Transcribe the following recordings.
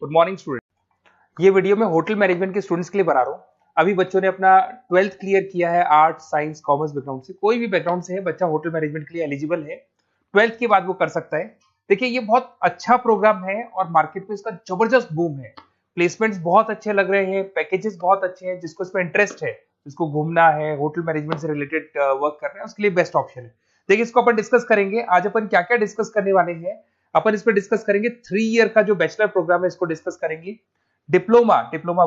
Good morning student. ये video मैं hotel management के स्टूडेंट्स के लिए बना रहा हूँ। अभी बच्चों ने अपना 12th क्लियर किया है, आर्ट साइंस कॉमर्स बैकग्राउंड से, कोई भी बैकग्राउंड से है बच्चा होटल मैनेजमेंट के लिए एलिजिबल है। 12th के बाद वो कर सकता है। देखिए ये बहुत अच्छा प्रोग्राम है और मार्केट में इसका जबरदस्त बूम है। प्लेसमेंट्स बहुत अच्छे लग रहे हैं, पैकेजेस बहुत अच्छे हैं। जिसको इसमें इंटरेस्ट है, जिसको घूमना है, होटल मैनेजमेंट से रिलेटेड वर्क करना है, उसके लिए बेस्ट ऑप्शन है। देखिए इसको अपन डिस्कस करेंगे। आज अपन क्या क्या डिस्कस करने वाले हैं। अपन इसमें डिस्कस करेंगे 3 ईयर का जो बैचलर प्रोग्राम है, इसको डिस्कस करेंगे। डिप्लोमा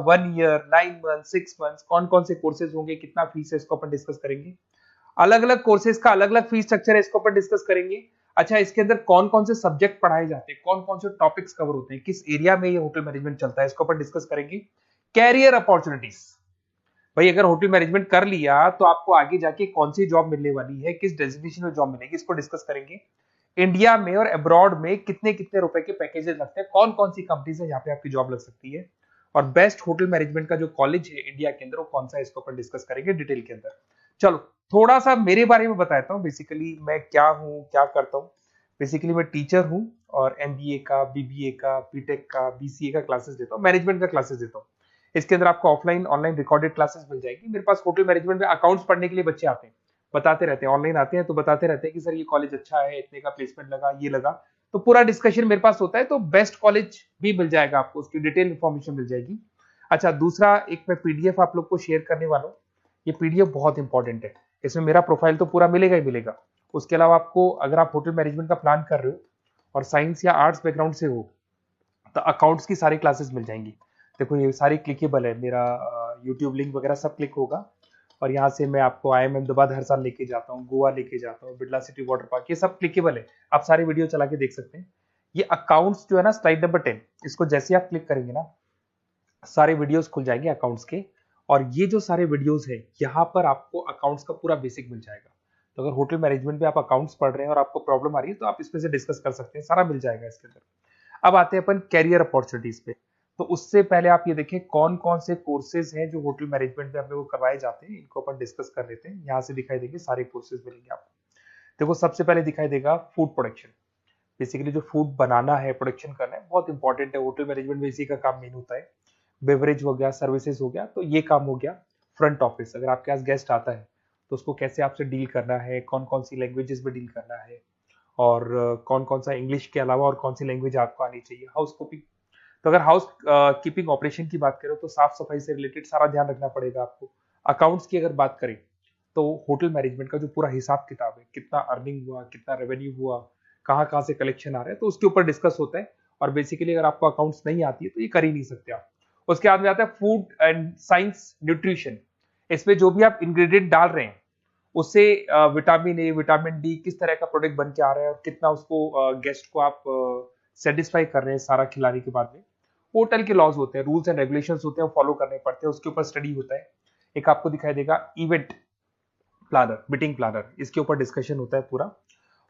1 ईयर, 9 मंथ, 6 मंथ, कौन कौन से कोर्सेज होंगे, कितना फीस है, इसको अपन डिस्कस करेंगे। अलग अलग कोर्सेज का अलग अलग फीस स्ट्रक्चर है, इसको अपन डिस्कस करेंगे। अच्छा, इसके अंदर कौन कौन से सब्जेक्ट पढ़ाए जाते हैं, कौन कौन से टॉपिक्स कवर होते हैं, किस एरिया में ये होटल मैनेजमेंट चलता है, इसको अपन डिस्कस करेंगे। कैरियर अपॉर्चुनिटीज, भाई अगर होटल मैनेजमेंट कर लिया तो आपको आगे जाके कौन सी जॉब मिलने वाली है, किस डेजिग्नेशन में जॉब मिलेगी, इसको डिस्कस करेंगे। इंडिया में और अब्रॉड में कितने कितने रुपए के पैकेजेस लगते हैं, कौन कौन सी कंपनीज है जहां पे आपकी जॉब लग सकती है, और बेस्ट होटल मैनेजमेंट का जो कॉलेज है इंडिया के अंदर वो कौन सा है, इसको अपन डिस्कस करेंगे डिटेल के अंदर। चलो थोड़ा सा मेरे बारे में बताता हूँ। बेसिकली मैं क्या हूँ, क्या करता हूँ। बेसिकली मैं टीचर हूँ और एमबीए का, बीबीए का, बीटेक का, बीसीए का क्लासेस देता हूँ, मैनेजमेंट का क्लासेस देता हूँ। इसके अंदर आपको ऑफलाइन ऑनलाइन रिकॉर्डेड क्लासेस मिल जाएगी। मेरे पास होटल मैनेजमेंट में अकाउंट्स पढ़ने के लिए बच्चे आते हैं, बताते रहते हैं, ऑनलाइन आते हैं तो बताते रहते हैं कि सर ये कॉलेज अच्छा है, इतने का प्लेसमेंट लगा, ये लगा। तो पूरा डिस्कशन मेरे पास होता है। तो बेस्ट कॉलेज भी मिल जाएगा आपको, उसकी डिटेल इंफॉर्मेशन मिल जाएगी। अच्छा, दूसरा एक मैं पीडीएफ आप लोग को शेयर करने वाला हूँ। ये पीडीएफ बहुत इंपॉर्टेंट है, इसमें मेरा प्रोफाइल तो पूरा मिलेगा ही मिलेगा। उसके अलावा आपको अगर आप होटल मैनेजमेंट का प्लान कर रहे हो और साइंस या आर्ट्स बैकग्राउंड से हो तो अकाउंट्स की सारी क्लासेस मिल जाएंगी। देखो ये सारी क्लिकेबल है, मेरा यूट्यूब लिंक वगैरह सब क्लिक होगा और यहाँ से मैं आपको IIM अहमदाबाद हर साल लेके जाता हूँ, गोवा लेके जाता हूँ, बिरला सिटी वाटर पार्क, ये सब क्लिकेबल है। आप सारी वीडियो चला के देख सकते हैं। ये अकाउंट्स जो है ना, स्लाइड नंबर 10, इसको जैसे आप क्लिक करेंगे ना सारे वीडियोस खुल जाएंगे अकाउंट्स के। और ये जो सारे वीडियोस है यहाँ पर आपको अकाउंट्स का पूरा बेसिक मिल जाएगा। तो अगर होटल मैनेजमेंट में आप अकाउंट्स पढ़ रहे हैं और आपको प्रॉब्लम आ रही है तो आप इसमें से डिस्कस कर सकते हैं, सारा मिल जाएगा इसके अंदर। अब आते हैं अपन कैरियर अपॉर्चुनिटीज पे। तो उससे पहले आप ये देखें कौन कौन से कोर्सेज हैं जो होटल मैनेजमेंट में अपने को करवाए जाते हैं, इनको अपन डिस्कस कर लेते हैं। यहाँ से दिखाई देंगे सारे कोर्सेज मिलेंगे आपको। देखो सबसे पहले दिखाई देगा फूड प्रोडक्शन। बेसिकली जो फूड बनाना है, प्रोडक्शन करना है, बहुत इंपॉर्टेंट है। होटल मैनेजमेंट में इसी का काम मेन होता है। बेवरेज हो गया, सर्विसेज हो गया, तो ये काम हो गया। फ्रंट ऑफिस, अगर आपके पास गेस्ट आता है तो उसको कैसे आपसे डील करना है, कौन कौन सी लैंग्वेजेस में डील करना है, और कौन कौन सा इंग्लिश के अलावा और कौन सी लैंग्वेज आपको आनी चाहिए। हाउस कीपिंग, तो अगर हाउस कीपिंग ऑपरेशन की बात करें तो साफ सफाई से रिलेटेड सारा ध्यान रखना पड़ेगा आपको। अकाउंट्स की अगर बात करें तो होटल मैनेजमेंट का जो पूरा हिसाब किताब है, कितना अर्निंग हुआ, कितना रेवेन्यू हुआ, कहाँ कहाँ से कलेक्शन आ रहा है, तो उसके ऊपर डिस्कस होता है। और बेसिकली अगर आपको अकाउंट्स नहीं आती है तो ये कर ही नहीं सकते आप। उसके बाद में आता है फूड एंड साइंस न्यूट्रिशन। इसमें जो भी आप इंग्रेडिएंट डाल रहे हैं उससे विटामिन ए, विटामिन डी, किस तरह का प्रोडक्ट बन के आ रहा है और कितना उसको गेस्ट को आप सेटिस्फाई कर रहे हैं सारा खिलाने के बाद में। होटल के लॉज होते हैं, रूल्स एंड रेगुलेशंस होते हैं, वो फॉलो करने पड़ते हैं, उसके ऊपर स्टडी होता है। एक आपको दिखाई देगा इवेंट प्लानर, मीटिंग प्लानर, इसके ऊपर डिस्कशन होता है पूरा।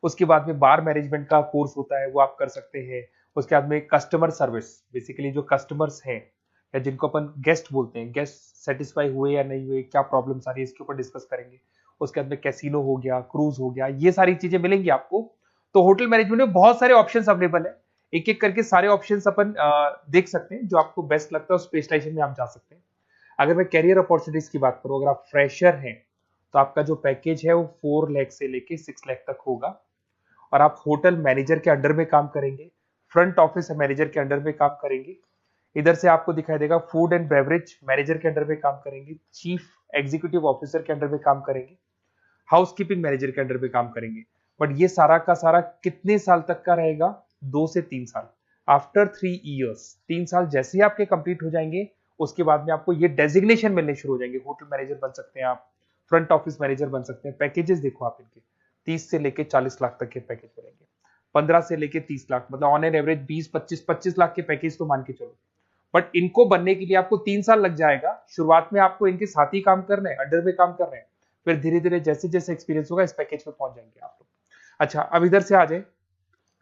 उसके बाद में बार मैनेजमेंट का कोर्स होता है, वो आप कर सकते हैं। उसके बाद में कस्टमर सर्विस, बेसिकली जो कस्टमर्स हैं या जिनको अपन गेस्ट बोलते हैं, गेस्ट सेटिस्फाई हुए या नहीं हुए, क्या प्रॉब्लम्स आ रही है, इसके ऊपर डिस्कस करेंगे। उसके बाद में कैसीनो हो गया, क्रूज हो गया, ये सारी चीजें मिलेंगी आपको। तो होटल मैनेजमेंट में बहुत सारे ऑप्शंस अवेलेबल है। एक एक करके सारे ऑप्शंस अपन देख सकते हैं, जो आपको बेस्ट लगता है उस स्पेशलाइजेशन में आप जा सकते हैं। अगर मैं कैरियर अपॉर्चुनिटीज की बात करूं, अगर आप फ्रेशर हैं तो आपका जो पैकेज है वो 4 लाख से लेके 6 लाख तक होगा। और आप होटल मैनेजर के अंडर में काम करेंगे, फ्रंट ऑफिस मैनेजर के अंडर में काम करेंगे। इधर से आपको दिखाई देगा फूड एंड बेवरेज मैनेजर के अंडर में काम करेंगे, चीफ एग्जीक्यूटिव ऑफिसर के अंडर में काम करेंगे, हाउस कीपिंग मैनेजर के अंडर में काम करेंगे। बट ये सारा का सारा कितने साल तक का रहेगा? 2 से 3 साल। आफ्टर 3 इयर्स, 3 साल जैसे ही आपके कंप्लीट हो जाएंगे उसके बाद में आपको ये डेजिग्नेशन मिलने शुरू हो जाएंगे। होटल मैनेजर बन सकते हैं आप, फ्रंट ऑफिस मैनेजर बन सकते हैं। पैकेजेस देखो आप इनके, 30 से लेके 40 लाख तक के पैकेज मिलेंगे, 15 से लेके 30 लाख, मतलब ऑन एन एवरेज 20-25 लाख के पैकेज तो मान के चलो। बट इनको बनने के लिए आपको 3 साल लग जाएगा। शुरुआत में आपको इनके साथ ही काम करना है, अंडर में काम कर रहे हैं, फिर धीरे धीरे जैसे जैसे एक्सपीरियंस होगा इस पैकेज पे पहुंच जाएंगे आप लोग। अच्छा, अब इधर से आ जाए,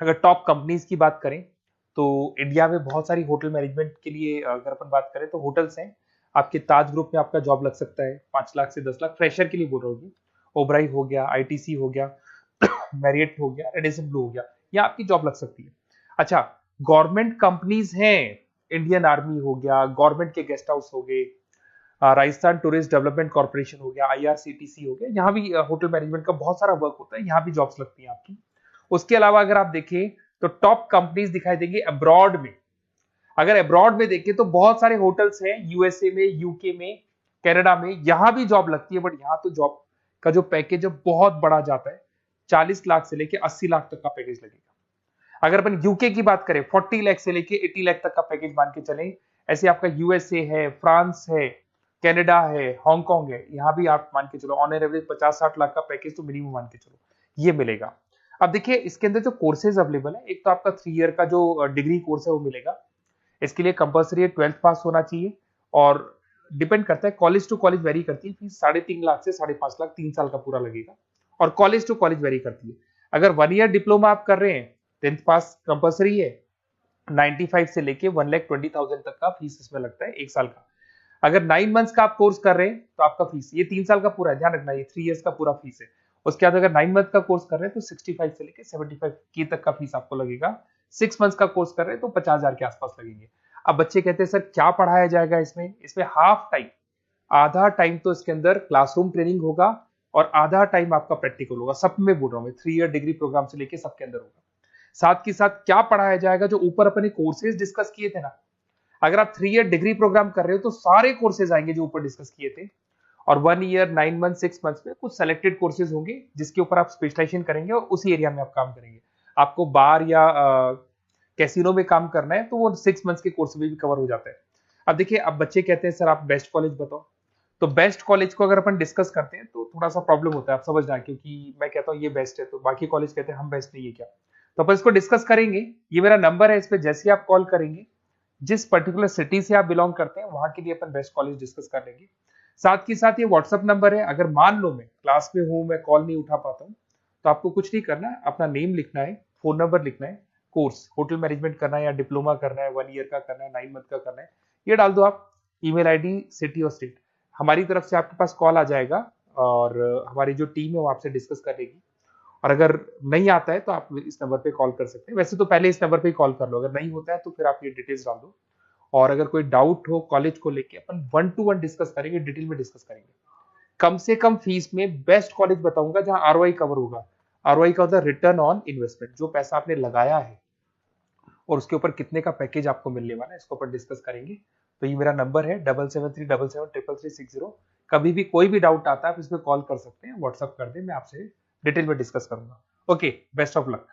अगर टॉप कंपनीज की बात करें तो इंडिया में बहुत सारी होटल मैनेजमेंट के लिए अगर अपन बात करें तो होटल्स हैं। आपके ताज ग्रुप में आपका जॉब लग सकता है 5 लाख से 10 लाख, फ्रेशर के लिए बोल रहा हूँ। ओबराई हो गया, आईटीसी हो गया, मैरियट हो गया, रेडिसन ब्लू हो गया, ये आपकी जॉब लग सकती है। अच्छा, गवर्नमेंट कंपनीज हैं इंडियन आर्मी हो गया, गवर्नमेंट के गेस्ट हाउस हो गए, राजस्थान टूरिस्ट डेवलपमेंट कॉर्पोरेशन हो गया, आईआरसीटीसी हो गया, यहाँ भी होटल मैनेजमेंट का बहुत सारा वर्क होता है, यहाँ भी जॉब्स लगती हैं आपकी। उसके अलावा अगर आप देखें तो टॉप कंपनीज दिखाई देंगे अब्रॉड में। अगर अब्रॉड में देखें तो बहुत सारे होटल्स हैं यूएसए में, यूके में, कनाडा में, यहां भी जॉब लगती है। बट यहाँ तो जॉब का जो पैकेज है बहुत बड़ा जाता है, 40 लाख से लेके 80 लाख तक का पैकेज लगेगा। अगर अपन यूके की बात करें 40 लाख से लेके 80 लाख तक का पैकेज मान के चले। ऐसे आपका यूएसए है, फ्रांस है, कनाडा है, हांगकांग है, यहाँ भी आप मान के चलो ऑन एन एवरेज 50-60 लाख का पैकेज तो मिनिमम मान के चलो ये मिलेगा। अब देखिए इसके अंदर जो कोर्सेज अवेलेबल है, एक तो आपका 3 ईयर का जो डिग्री कोर्स है वो मिलेगा। इसके लिए कंपलसरी 12th पास होना चाहिए और डिपेंड करता है, कॉलेज टू कॉलेज वेरी करती है फीस। 3.5 लाख से 5.5 लाख 3 साल का पूरा लगेगा और कॉलेज टू कॉलेज वेरी करती है। अगर 1 ईयर डिप्लोमा आप कर रहे हैं, 10th पास कंपलसरी है, 95 से लेके 1,20,000 तक का फीस इसमें लगता है 1 साल का। अगर 9 मंथ्स का आप कोर्स कर रहे हैं तो आपका फीस, ये 3 साल का पूरा है, ध्यान रखना, ये 3 इयर्स का पूरा फीस है। उसके बाद अगर 9 मंथ का कोर्स कर रहे हैं तो 65 से लेके 75 के तक का फीस आपको लगेगा। 6 मंथ्स का कोर्स कर रहे हैं तो 50,000 के आसपास लगेंगे। अब बच्चे कहते हैं सर क्या पढ़ाया जाएगा इसमें? इसमें हाफ टाइम, आधा टाइम तो इसके अंदर क्लासरूम ट्रेनिंग होगा और आधा टाइम आपका प्रैक्टिकल होगा। सब में बोल रहा हूँ मैं, 3 ईयर डिग्री प्रोग्राम से लेके सबके अंदर होगा। साथ के साथ क्या पढ़ाया जाएगा, जो ऊपर अपने कोर्सेज डिस्कस किए थे ना, अगर आप 3 ईयर डिग्री प्रोग्राम कर रहे हो तो सारे कोर्सेज आएंगे जो ऊपर डिस्कस किए थे। और 1 ईयर, 9 मंथ, 6 मंथ्स में कुछ सेलेक्टेड कोर्सेज होंगे जिसके ऊपर आप स्पेशलाइजेशन करेंगे और उसी एरिया में आप काम करेंगे। आपको बार या कैसीनो में काम करना है तो वो 6 मंथ्स के कोर्स में भी कवर हो जाता है। अब देखिए, अब बच्चे कहते हैं सर आप बेस्ट कॉलेज बताओ। तो बेस्ट कॉलेज को अगर अपन डिस्कस करते हैं तो थोड़ा सा प्रॉब्लम होता है, आप समझना, क्योंकि मैं कहता हूँ ये बेस्ट है तो बाकी कॉलेज कहते हैं हम बेस्ट नहीं है क्या। तो अपन इसको डिस्कस करेंगे। ये मेरा नंबर है, इस पे जैसे ही आप कॉल करेंगे, जिस पर्टिकुलर सिटी से आप बिलोंग करते हैं वहां के लिए अपन बेस्ट कॉलेज डिस्कस कर लेंगे। साथ के साथ ये व्हाट्सअप नंबर है, अगर मान लो मैं क्लास में हूं, मैं कॉल नहीं उठा पाता हूँ, तो आपको कुछ नहीं करना है, अपना नेम लिखना है, फोन नंबर लिखना है, कोर्स होटल मैनेजमेंट करना है या डिप्लोमा करना है, 1 ईयर का करना है, 9 मंथ का करना है, ये डाल दो आप, ईमेल आईडी, सिटी और स्टेट। हमारी तरफ से आपके पास कॉल आ जाएगा और हमारी जो टीम है वो आपसे डिस्कस करेगी। और अगर नहीं आता है तो आप इस नंबर पे कॉल कर सकते हैं। वैसे तो पहले इस नंबर पे कॉल कर लो, अगर नहीं होता है तो फिर आप ये डिटेल्स डाल दो। और अगर कोई डाउट हो कॉलेज को लेके, अपन 1 to 1 डिस्कस करेंगे, डिटेल में डिस्कस करेंगे। कम से कम फीस में बेस्ट कॉलेज बताऊंगा जहां आरओआई कवर होगा। आरओआई का होता है रिटर्न ऑन इन्वेस्टमेंट, जो पैसा आपने लगाया है और उसके ऊपर कितने का पैकेज आपको मिलने वाला है, इसको अपन डिस्कस करेंगे। तो ये मेरा नंबर है 7737733360। कभी भी कोई भी डाउट आता है आप इस पर कॉल कर सकते हैं, व्हाट्सअप कर दे, मैं आपसे डिटेल में डिस्कस करूंगा। Okay, best of luck.